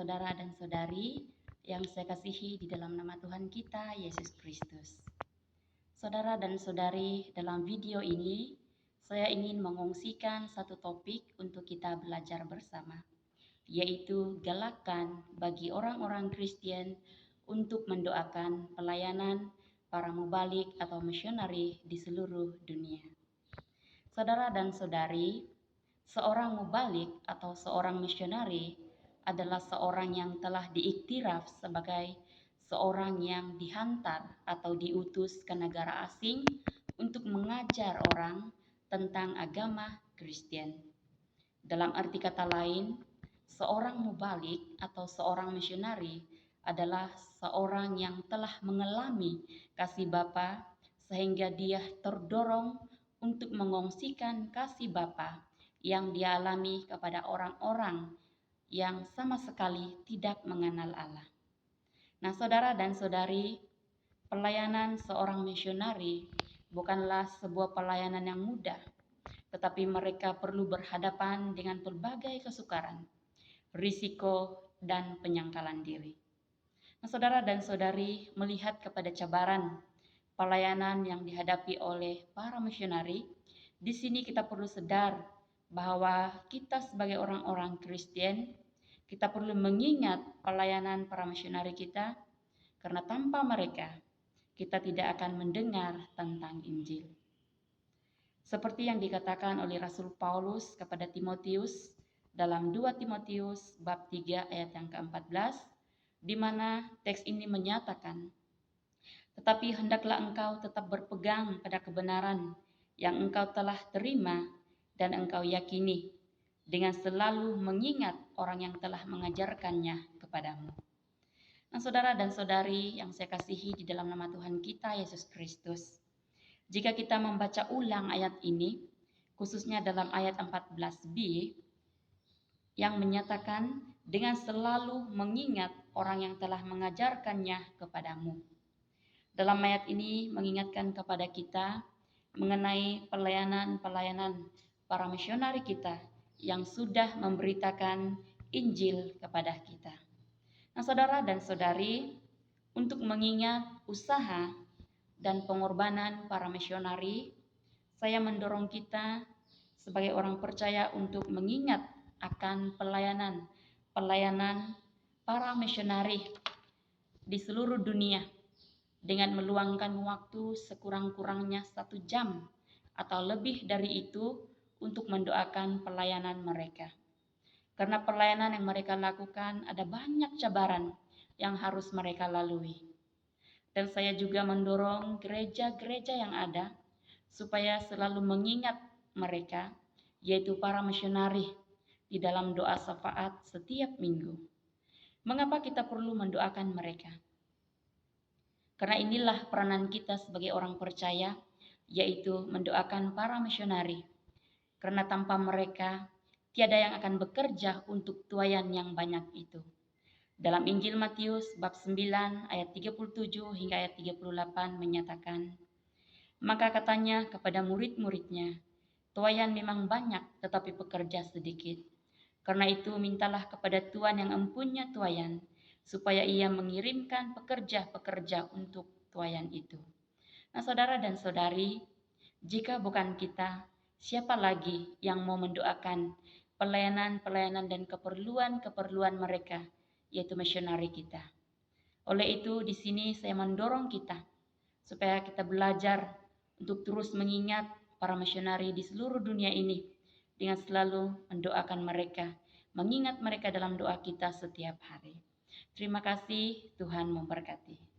saudara dan saudari yang saya kasihi di dalam nama Tuhan kita, Yesus Kristus. Saudara dan saudari, dalam video ini saya ingin mengungsikan satu topik untuk kita belajar bersama, yaitu galakan bagi orang-orang Kristen untuk mendoakan pelayanan para mubalik atau misionari di seluruh dunia. Saudara dan saudari, seorang mubalik atau seorang misionari adalah seorang yang telah diiktiraf sebagai seorang yang dihantar atau diutus ke negara asing untuk mengajar orang tentang agama Kristen. Dalam arti kata lain, seorang mubalik atau seorang misionari adalah seorang yang telah mengalami kasih Bapa sehingga dia terdorong untuk mengongsikan kasih Bapa yang dia alami kepada orang-orang yang sama sekali tidak mengenal Allah. Nah, saudara dan saudari, pelayanan seorang misionari bukanlah sebuah pelayanan yang mudah, tetapi mereka perlu berhadapan dengan berbagai kesukaran, risiko, dan penyangkalan diri. Nah, saudara dan saudari, melihat kepada cabaran pelayanan yang dihadapi oleh para misionari, di sini kita perlu sadar bahwa kita sebagai orang-orang Kristen, kita perlu mengingat pelayanan para misionari kita, karena tanpa mereka, kita tidak akan mendengar tentang Injil. Seperti yang dikatakan oleh Rasul Paulus kepada Timotius dalam 2 Timotius bab 3 ayat yang ke-14, di mana teks ini menyatakan, "Tetapi hendaklah engkau tetap berpegang pada kebenaran yang engkau telah terima dan engkau yakini, dengan selalu mengingat orang yang telah mengajarkannya kepadamu." Nah, saudara dan saudari yang saya kasihi di dalam nama Tuhan kita, Yesus Kristus, jika kita membaca ulang ayat ini, khususnya dalam ayat 14b, yang menyatakan dengan selalu mengingat orang yang telah mengajarkannya kepadamu. Dalam ayat ini mengingatkan kepada kita mengenai pelayanan-pelayanan para misionari kita yang sudah memberitakan Injil kepada kita. Nah, saudara dan saudari, untuk mengingat usaha dan pengorbanan para misionari, saya mendorong kita sebagai orang percaya untuk mengingat akan pelayanan para misionari di seluruh dunia dengan meluangkan waktu sekurang-kurangnya 1 jam atau lebih dari itu untuk mendoakan pelayanan mereka. Karena pelayanan yang mereka lakukan ada banyak cabaran yang harus mereka lalui. Dan saya juga mendorong gereja-gereja yang ada supaya selalu mengingat mereka, yaitu para misionari, di dalam doa syafaat setiap minggu. Mengapa kita perlu mendoakan mereka? Karena inilah peranan kita sebagai orang percaya, yaitu mendoakan para misionari. Karena tanpa mereka, tiada yang akan bekerja untuk tuaian yang banyak itu. Dalam Injil Matius bab 9 ayat 37 hingga ayat 38 menyatakan, "Maka katanya kepada murid-muridnya, tuaian memang banyak tetapi pekerja sedikit. Karena itu mintalah kepada Tuhan yang empunya tuaian, supaya ia mengirimkan pekerja-pekerja untuk tuaian itu." Nah, saudara dan saudari, jika bukan kita, siapa lagi yang mau mendoakan pelayanan-pelayanan dan keperluan-keperluan mereka, yaitu misionari kita. Oleh itu, di sini saya mendorong kita supaya kita belajar untuk terus mengingat para misionari di seluruh dunia ini dengan selalu mendoakan mereka, mengingat mereka dalam doa kita setiap hari. Terima kasih, Tuhan memberkati.